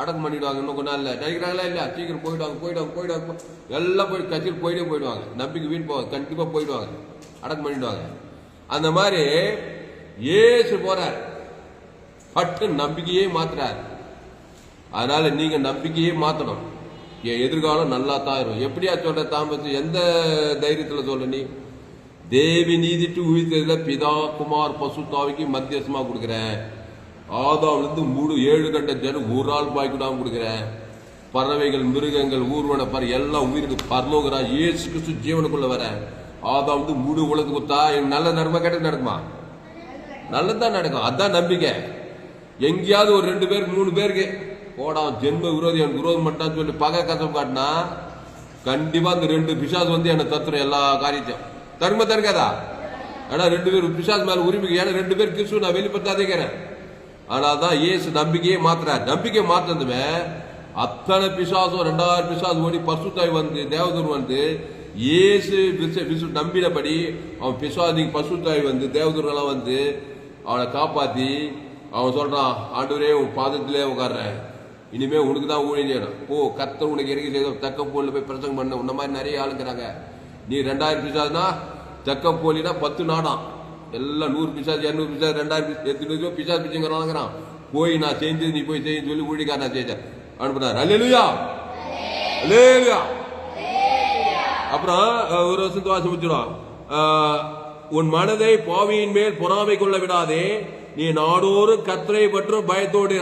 அடக்கம் பண்ணிடுவாங்க. இன்னும் கொஞ்ச நாள்ல நினைக்கிறாங்களா இல்லையா? சீக்கிரம் போயிடுவாங்க எல்லாம் போய் கட்சியில் போயிடுவாங்க. நம்பிக்கை வீண் போவாங்க, கண்டிப்பா போயிடுவாங்க, அடக்கம் பண்ணிடுவாங்க. அந்த மாதிரி ஏசு போறார், பட்டு நம்பிக்கையே மாத்துறாரு. அதனால நீங்க நம்பிக்கையே மாத்தணும். என் எதிர்காலம் நல்லா தான் இருக்கும். எப்படியா சொல்ற தாமஸ்? எந்த தைரியத்துல சொல்ற நீ? தேவி நீதிட்டு உயிர்த்ததுல பிதா குமார் பசுத்தாவிக்கு மத்தியசமா கொடுக்குறேன். ஆதாம்ல இருந்து 7 கண்ட ஜனம் ஒரு ஆள் பாய்க்குடாம கொடுக்குறேன். பறவைகள், மிருகங்கள், ஊர்வன பற எல்லாம் உயிருக்கு பரலோகரா இயேசு கிறிஸ்து ஜீவனுக்குள்ள வர. ஆதாம் வந்து முழு உலகத்துக்கு கொடுத்தா நல்ல நடமா கேட்டு நடக்குமா? நல்லதான் நடக்கும். அதான் நம்பிக்கை. எங்கேயாவது ஒரு 2 பேருக்கு 3 பேருக்கு போடா ஜென்ம விரோதி, எனக்கு விரோதம் பண்ணிட்டான்னு சொல்லி பகை கசம் காட்டினா கண்டிப்பா அந்த 2 பிசாசு வந்து என்ன தத்துறோம் எல்லா காரியத்தையும் தருக்காதா? ஆனா 2 பேர் பிசாசு மேல உரிமைக்கு. ஏன்னா 2 பேர் கிறிஸ்துவ நான் வெளிப்படுத்தாதேங்கிறேன். அதனாலதான் இயேசு நம்பிக்கையே மாத்துறாரு. நம்பிக்கை மாத்தினதுமே அத்தனை பிசாசும் 2000 பிசாசு ஓடி பசுத்தாய் வந்து தேவதூர் வந்து இயேசு நம்பினபடி அவன் பிசாதி பசுத்தாய் வந்து தேவதூரெல்லாம் வந்து அவனை காப்பாத்தி அவன் சொல்றான், ஆண்டவரே உன் பாதத்திலே உட்கார்றேன், இனிமே உனக்கு தான் ஊழியம் செய்யணும், போ கர்த்தர் உனக்கு இறங்கி செய்த தக்கப்போல போய் பிரசங்கம் பண்ண. உன்ன மாதிரி நிறைய ஆளுங்கிறாங்க. நீ 2000 பிசாசுனா தக்கப்போலினா 10 நாடாம், எல்லாம் 100 பிசாசு 200 பிசாசு 2000 800 பிசாசு பிச்சுங்கிறான். போய் நான் செஞ்சது நீ போய் செய்ய சொல்லி ஊழிக்கார நான் செஞ்சேன் அனுப்புறாரு. அல்லேலூயா, அல்லேலூயா. அப்புறம் ஒரு வருஷத்து வாசி முடிச்சிடும். உன் மனதை பாவியின் மேல் பொறாமை கொள்ள விடாதே, நீ நாடோறும் கர்த்தரை பற்றும் பயத்தோடு.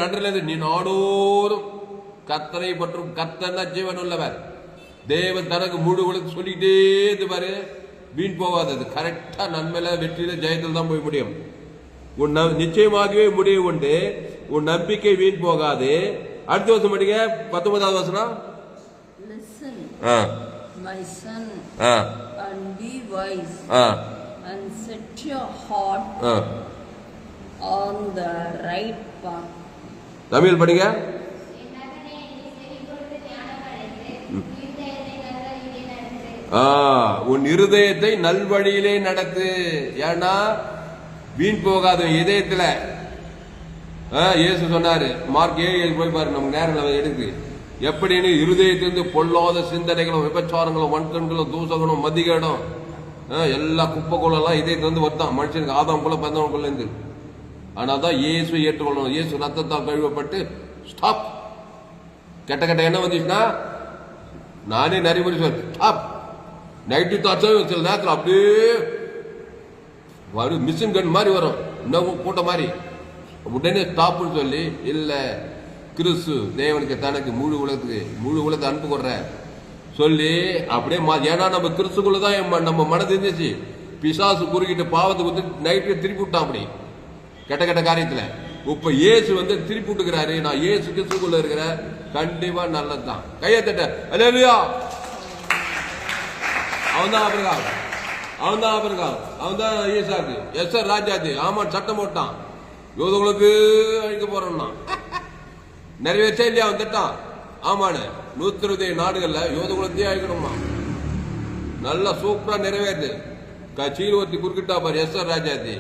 நீ நாடோறும் கர்த்தரை பற்றும். கர்த்தர் ஜீவன் உள்ளவர். தேவன் தனக்கு முழு உலகம் சொல்லிக்கிட்டே இருந்து பாரு, வீண் போகாதது. கரெக்டா நன்மையில வெற்றியில ஜெயத்தில் தான் போய் முடியும். நிச்சயமாகவே முடிவு உண்டு, உன் நம்பிக்கை வீண் போகாது. அடுத்த வருஷம் படிங்க 19வது வசனம். Listen, ah my son, ah and be wise, ah and set your heart ah on the right path. Tamil படிங்க. உன் இருதயத்தை நல்வழியிலே நடத்து. ஏன்னா வீண் போகாத இதயத்துல. இயேசு சொன்னாரு, மார்க் 7 போய் பாரு, நமக்கு நேரம் எடுக்கு. எப்படின்னு இருதயத்திலிருந்து பொல்லாத சிந்தனைகளும் விபச்சாரங்களும் வன்கண்களும் தூசகனும் மதிகேடும் எல்லா குப்பைக்குள்ளெல்லாம் இதயத்திலிருந்து வருதான் மனுஷனுக்கு. ஆதாம் போல பந்தவனுக்குள்ள இருந்து. ஆனாதான் இயேசு ஏற்றுக்கொள்ளணும். இயேசு ரத்தத்தால் கழுவப்பட்டு ஸ்டாப். கெட்ட கெட்ட என்ன வந்துச்சுன்னா நானே நிறைய முறை சொல்றேன், ஸ்டாப். நெகட்டிவ் தாட்ஸும் சில நேரத்தில் அப்படியே மிஷின் கன் மாதிரி வரும், இன்னும் கூட்ட மாதிரி. உடனே ஸ்டாப்னு சொல்லி, இல்ல கிறிஸ்து தேவனுக்கு தனக்கு முழு உலகத்தை அனுப்பு கொடுற சொல்லி அப்படியே ஏன்னா நம்ம கிறிஸ்துக்குள்ளதான் நம்ம மனது இருந்துச்சு. பிசாசு குறுக்கிட்டு பாவத்தை வந்து நைட்டு திருப்பி விட்டான் அப்படி கெட்ட கெட்ட காரியத்துல. இப்ப இயேசு வந்து திருப்பி விட்டுக்கிறாரு. நான் இயேசு கிறிஸ்துக்குள்ள இருக்கிற கண்டிப்பா நல்லதுதான். கையை தட்ட. அல்லேலூயா. அவன்தான் ஆபிரகாம், அவன்தான் ஈசாக்கு. எஸ்ஆர் ராஜாஜி ஆமான் சட்டம் போட்டான், யோதகுலத்து அழிக்க போறோம்னா நிறைவேற்றா இல்லையா அவன் திட்டான். ஆமானு 120 நாடுகள்ல யோதகுலத்தையே அழிக்கணுமா. நல்லா சூப்பரா நிறைவேற்று. கட்சியில் ஒருத்தி குறுக்கிட்டா பாரு, S R Rajaji.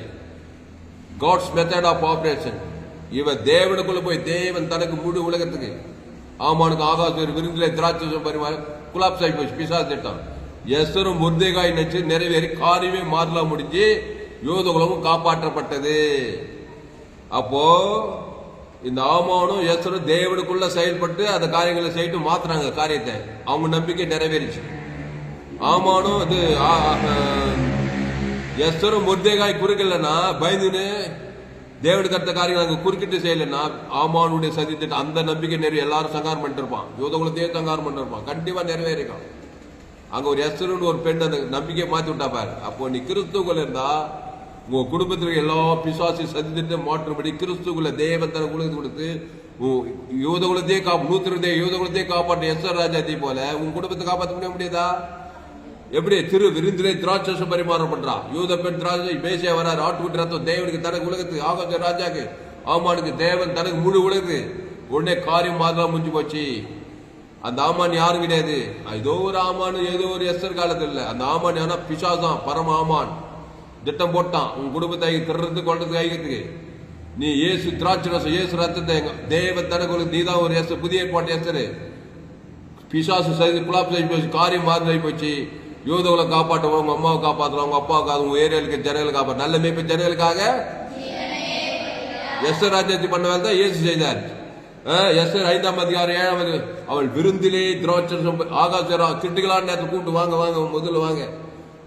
God's method of operation. இவன் தேவனுக்குள்ள போய் தேவன் தனக்கு முழு உலகத்துக்கு ஆமானுக்கு ஆகாச விருந்தில திராட்சை பரிமாற குலாப்ஸ் ஆகி போச்சு பிசாசு திட்டம். எஸ்தரும் முர்தேகாய் நினைச்சு நிறைவேறி காரியமே மாறலாம் முடிஞ்சு யோதகுலமும் காப்பாற்றப்பட்டது. அப்போ இந்த ஆமானும் எஸ்தரும் தேவனுக்குள்ள செயல்பட்டு அந்த காரியங்களை செய்து மாத்துறாங்க காரியத்தை. அவங்க நம்பிக்கை நிறைவேறிச்சு. ஆமானும் இது எஸ்தரும் முர்தேகாய் குறுக்கலன்னா பயந்துன்னு தேவனுக்கு அடுத்த காரியங்கள் அங்க குறுக்கிட்டு செய்யலன்னா ஆமானுடைய சதித்திட்டு அந்த நம்பிக்கை நிறைய எல்லாரும் சங்காரம் பண்ணிட்டு இருப்பான். யோதகுலத்தையே சங்காரம் பண்ணிட்டு இருப்பான். கண்டிப்பா நிறைவேறிக்கும். அங்க ஒரு எஸ்தருன்னு ஒரு பெண் அந்த நம்பிக்கையை மாத்தி விட்டா பாரு. அப்போ நீ கிறிஸ்துக்குள்ள இருந்தா உங்க குடும்பத்துல எல்லா பிசாசி சதித்திட்டு மாற்றும்படி கிறிஸ்துக்குள்ள தேவன் தனக்கு உலகத்தை கொடுத்து யோதகுலத்தையே 120 யோதகுலத்தையே காப்பாற்ற எஸ்ஆர் ராஜாஜி போல உங்க குடும்பத்தை காப்பாற்ற முடியாதா? எப்படி திரு விருந்திலே திராட்சை பரிமாறம் பண்றா. யூத பெண் திராட்சை பேசியா வராரு. ஆட்டுக்குட்டி ரத்தம் தேவனுக்கு தனக்கு உலகத்துக்கு ஆகாச ராஜாக்கு ஆமானுக்கு தேவன் தனக்கு முழு உலகத்து உடனே காரியம் மாதிரி முடிஞ்சு போச்சு. அந்த ஆமான் யாரும் கிடையாது. ஏதோ ஒரு ஆமான் ஏதோ ஒரு எஸ்தர் காலத்துல இல்ல. அந்த ஆமான் யானா பிசாசான் பரம ஆமான் திட்டம் போட்டான் உன் குடும்பத்தை திருறதுக்கு கொண்டதுக்கு ஐக்கிறதுக்கு. நீ ஏசு திராட்சை ரசம் ஏசு ரத்தத்தை தேவன் தனக்கு நீதான் ஒரு எஸ்தர் புதிய ஏற்பாட்டு எஸ்தர். பிசாசு செய்து குலாப் செய்து போச்சு. காரியம் மாதிரி போச்சு. யோதவுல காப்பாற்றுவோம், உங்க அம்மாவை காப்பாற்றலாம், உங்க அப்பாவுக்காக உங்க ஏரியாவுக்கு ஜனங்களை காப்பாற்ற நல்ல மேய்ப்பு ஜனங்களுக்காக எஸ்தர் ராஜ்யத்தை பண்ண வேலை தான் இயேசு செய்தார். எஸ்தர் 5ஆம் அதிகாரம் 7ஆவது அவள் விருந்திலே திராட்சரசம் ஆகாசம் கிட்டுகளான நேரத்தில் கூப்பிட்டு வாங்க வாங்க முதல்ல வாங்க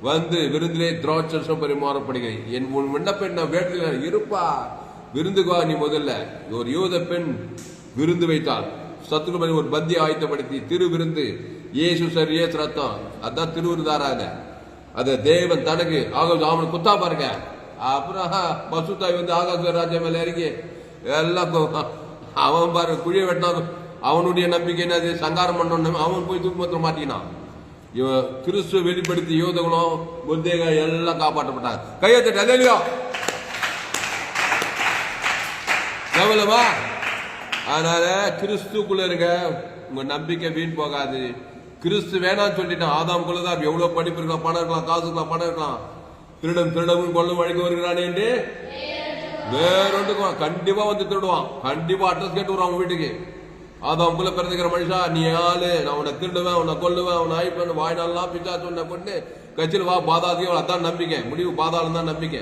வந்து விருந்திலே திராட்சரசம் பரிமாறப்படுகிறேன். என் உன் விண்ணப்பெண் வேட்டில் இருப்பா விருந்துக்கு வா. நீ முதல்ல ஒரு யூத பெண் விருந்து வைத்தாள். சத்துருமணி ஒரு பந்தியை ஆயத்தப்படுத்தி திரு விருந்து இயேசு சரி இயேசு ரத்தம் அதான் திருவிருந்தாராங்க. அத தேவன் தனக்கு அவன் குத்தா பாருங்க. அப்புறம் பசுத்தாய் வந்து ஆகாச ராஜா மேல இறங்கி எல்லாம் அவன் பாரு குழிய வெட்டினான். அவனுடைய நம்பிக்கை என்னது? சங்காரம் பண்ணணும். அவன் போய் தூக்கு மாட்டினான். இவன் கிறிஸ்துவ வெளிப்படுத்தி யோதகுலம் புத்தேக எல்லாம் காப்பாற்றப்பட்டாங்க. கையெழுத்து அல்லேலூயா. கவலமா. அதனால கிறிஸ்துக்குள்ள இருக்க உங்க நம்பிக்கை வீண் போகாது. கிறிஸ்து வேணான்னு சொல்லிட்டான். ஆதாம் குள்ளதான் எவ்வளவு படிப்பு இருக்கலாம், பணம் இருக்கலாம், காசு இருக்கலாம், பணம் இருக்கலாம். திருடமும் கொள்ளும் வழங்கி வருகிறானே என்று வேறொன்றுக்கும் கண்டிப்பா வந்து திருடுவான். கண்டிப்பா அட்ரஸ் கேட்டு வருவான் வீட்டுக்கு. ஆதாம் குள்ள பிறந்துக்கிற மனுஷா நீ ஆளு, நான் உன்னை திருடுவேன், உன்னை கொல்லுவேன், உன்னை ஆய்ப்பேன், வாய்நாள்லாம் பிச்சா சொன்ன பொண்ணு கட்சியில் வா பாதாதியம். அதான் நம்பிக்கை. முடிவு பாதாளம் தான் நம்பிக்கை.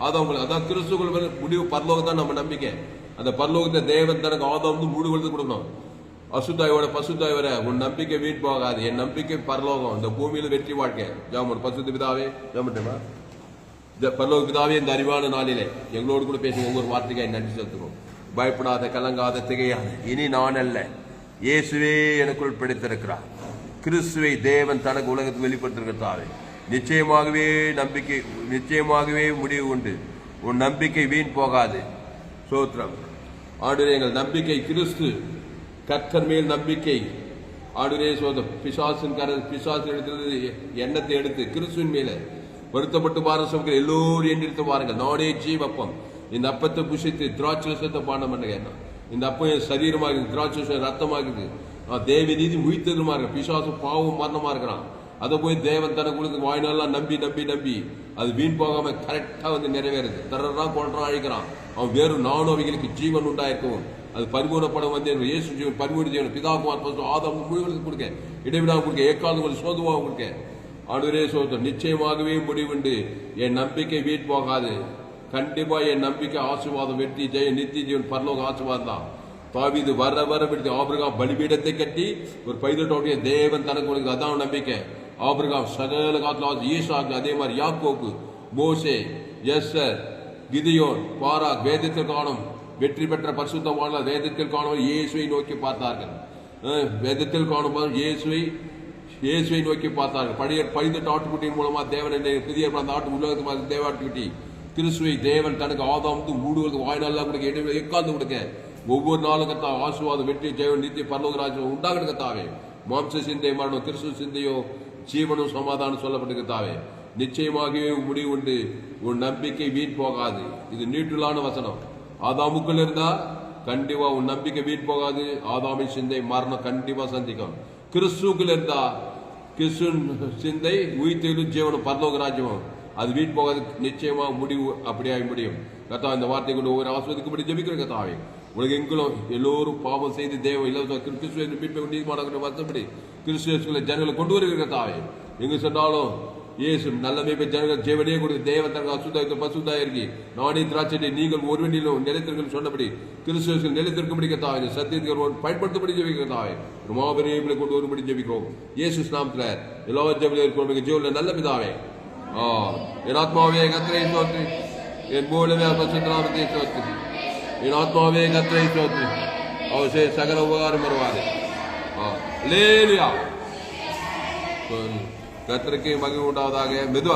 ஆதாம் குள்ள அதான் கிறிஸ்துக்குள்ள முடிவு பரலோகம் தான் நம்ம நம்பிக்கை. அந்த பரலோகத்தை தேவன் தனக்கு ஆதாம் வந்து மூடு வளர்த்து கொடுக்கணும். அசுத்தாயோட பசுத்தாய் வர உன் நம்பிக்கை வீண் போகாது. என் நம்பிக்கை பரலோகம். இந்த பூமியில வெற்றி வாழ்க்கை. ஜாமன் பசுத்த பிதாவே ஜாமட்டேமா பரலோக பிதாவே இந்த அறிவான நாளிலே எங்களோடு கூட பேசும் ஒவ்வொரு வார்த்தைக்காய் நன்றி செலுத்துவோம். பயப்படாத, கலங்காத, திகையாத. இனி நான் அல்ல, இயேசுவே எனக்குள் பிடித்திருக்கிறார். கிறிஸ்துவை தேவன் தனக்கு உலகத்துக்கு வெளிப்படுத்திருக்கிறாரே. நிச்சயமாகவே நம்பிக்கை, நிச்சயமாகவே முடிவு உண்டு. உன் நம்பிக்கை வீண் போகாது. சோத்திரம். ஆண்டவரே, எங்கள் நம்பிக்கை கிறிஸ்து, கர்த்தர் மேல் நம்பிக்கை. ஆண்டவரே சோதம், பிசாசின் இடத்திலிருந்து எண்ணத்தை எடுத்து கிறிஸ்துவின் மேல வருத்தப்பட்டு பாருங்க எல்லோரும் எண்ணிருத்து பாருங்கள். நானே ஜீவப்பம், இந்த அப்பத்தை புஷித்து திராட்சத்தை பானம் பண்ணுங்க. இந்த அப்பம் என் சரீரமாக, திராட்சை ரத்தமாகுது. தேவ நீதி உயிர்த்ததுமா இருக்க. பிசாசு பாவம் மரணமா இருக்கிறான். அதை போய் தேவன் தனக்கு வாய்நாளெல்லாம் நம்பி நம்பி நம்பி அது வீண் போகாம கரெக்டா வந்து நிறைவேறுது. தர்றான், கொள்றான், அழிக்கிறான். அவன் வேறும் நானும் அவைகளுக்கு ஜீவன் உண்டாயிருக்கவும் அது பரிபூர்ணப்படம் வந்து இயேசு ஜீவன் பரிபூர்ண ஜீவன் பிதாகுமார் ஆதாம் முழுவதும் கொடுக்க, இடைவிடாம கொடுக்க, ஏக்காலம் சோதுவாக கொடுக்க. ஆண்டவரே சோதம், நிச்சயமாகவே முடிவுண்டு. என் நம்பிக்கை வீண் போகாது. கண்டிப்பா என் நம்பிக்கை ஆசீர்வாதம், வெற்றி, ஜெய, நித்திய ஜீவன், பரலோக ஆசீர்வாதம் தான். தாவீது வர வர ஆபிரகாம் பலிபீடத்தை கட்டி ஒரு பைதட்டோடைய தேவன் தனக்கு கொடுக்குது. அதான் நம்பிக்கை. ஆபிரகாம் சகல காலத்துல ஈசாக்கு, அதே மாதிரி யாக்கோப்பு, மோசே, எஸ்ஸர், கிதியோன், பாராக், வேதத்தில் காணும் வெற்றி பெற்ற பரிசுத்தவான்கள் வேதத்தில் காணும் இயேசுவை நோக்கி பார்த்தார்கள். வேதத்தில் காணும் இயேசுவை நோக்கி பார்த்தார்கள். பழைய ஆட்டுக்குட்டியின் மூலமா தேவன் புதிய அந்த ஆட்டு உலகத்துக்கு தேவாட்டுக்குட்டி கிறிஸ்துவை தேவன் தனக்கு ஆதாமுக்கு மூடுவது வாய்நாளா கொடுக்க, இடைவெளி எக்காந்து கொடுக்க. ஒவ்வொரு நாளும் கத்தா ஆசீர்வாதம், வெற்றி, ஜெயம், நித்திய பரலோக ராஜ்யம் உண்டாக கத்தாவே. மாம்ச சிந்தை மரணம், கிறிஸ்து சிந்தையோ ஜீவனும் சமாதானம் சொல்லப்பட்டிருக்கத்தாவே. நிச்சயமாகவே முடிவு உண்டு. உன் நம்பிக்கை வீண் போகாது. இது நீட்டுலான வசனம். ஆதாமுக்குள் இருந்தா கண்டிப்பா உன் நம்பிக்கை வீண் போகாது. ஆதாமின் சிந்தை மரணம் கண்டிப்பா சந்திக்கும். கிறிஸ்துக்குள் இருந்தா கிறிஸ்து சிந்தை உயிர்த்தெழும் ஜீவனும் பரலோக ராஜ்யமும் அது வீண் போகாது. நிச்சயமா முடிவு அப்படியாக முடியும். கத்தா, இந்த வார்த்தை கொண்டு ஒவ்வொரு ஆஸ்வதிக்கும்படி ஜெபிக்கிற கத்தாவே. உலக எங்களும் எல்லோரும் பாவம் செய்து தேவ இலவச கிறிஸ்துவ மீட்பை நீதிமானாக வருத்தப்படி கிறிஸ்துவ ஜனங்களை கொண்டு வருகிற கத்தாவே. எங்க சொன்னாலும் இயேசு நல்ல மீட்பை ஜனங்கள் ஜீவனே கொடுத்து தேவத்தங்க அசுத்த பசுத்தாயிருக்கி நானே திராட்சை நீங்கள் ஒருவனிலும் நிலைத்திருக்கும் சொன்னபடி கிறிஸ்துவ நிலைத்திருக்கும்படி கத்தாவே. சத்தியத்தை பயன்படுத்தபடி ஜெபிக்கிறதாவே. மாபெரிய கொண்டு வரும்படி ஜெபிக்கிறோம் இயேசு நாமத்துல. எல்லா ஜெபில இருக்கிறோம் ஜீவனில் நல்ல பிதாவே. என் ஆத்மாவே கர்த்தரை ஸ்தோத்திரி, என் மூலமே பரிசுத்தநாமத்தை ஸ்தோத்திரி. என் ஆத்மாவே கர்த்தரை ஸ்தோத்திரி, அவர் சகல உபகாரம் வருவாரு. அல்லேலூயா. கர்த்தருக்கு மகிமை உண்டாவதாக. மெதுவா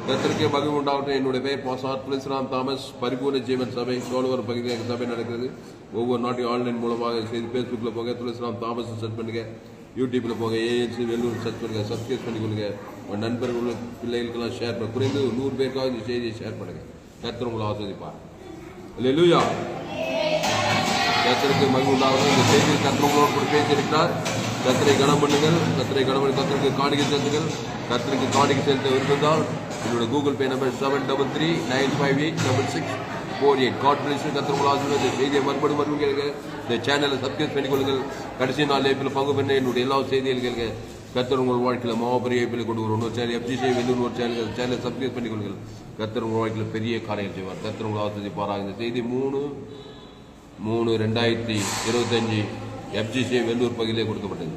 கர்த்தருக்கு மகிமை உண்டாகட்டும். என்னுடைய பெயர் பாஸ்டர் துளசிராம் தாமஸ். பரிபூர்ண ஜீவன் சபை சோழவரம் பகுதியில் சபை நடக்கிறது. ஒவ்வொரு நாட்டையும் ஆன்லைன் மூலமாக செய்து பேஸ்புக்ல போக துளசிராம் தாமஸ் சர்ச் பண்ணுங்க. யூடியூப்ல போக ஏஎன்சி வெள்ளூர் சர்ச் பண்ணுங்க, சப்ஸ்கிரைப் பண்ணிக்கொள்ளுங்க. உங்க நண்பர்கள் பிள்ளைகளுக்கெல்லாம் ஷேர் பண்ண, குறைந்து 100 பேருக்காக இந்த செய்தியை ஷேர் பண்ணுங்க. கர்த்தர் உங்களை ஆஸ்வதிப்பார். அல்லேலூயா. கர்த்தருக்கு மகிமை உண்டாகட்டும். இந்த செய்தியை கர்த்தர் உங்களோடு கூட பேசியிருக்கிறார். கர்த்தரை கனம் பண்ணுங்கள். கர்த்தருக்கு காணிக்கை செலுத்துங்கள். கர்த்தருக்கு காணிக்கை செலுத்த விரும்பினால் என்னோட Google Pay number 7339586648. God bless. கர்த்தர் உங்களை ஆசீர்வதித்து செய்தியை மறுபடியும் கேளுங்க. இந்த சேனலை சப்ஸ்கிரைப் பண்ணிக்கொள்ளுங்கள். கடைசி நாள் ஏப்பில் பங்கு பண்ண என்னுடைய எல்லா செய்திகள் கேளுங்க. கர்த்தர் உங்கள் வாழ்க்கையில் மாபெரிய ஏப்பில் கொண்டு வரும். ஒரு சேனல் FGC வெள்ளூர் ஒரு சேனலை சப்ஸ்கிரைப் பண்ணிக்கொள்ளுங்கள். கர்த்தர் உங்கள் வாழ்க்கையில் பெரிய காரியங்கள் செய்வார். கர்த்தர் உங்களை ஆசீர்வதிப்பாராக. இந்த செய்தி 3/3/2025 FGC வெள்ளூர் பகுதியிலே கொடுக்கப்பட்டது.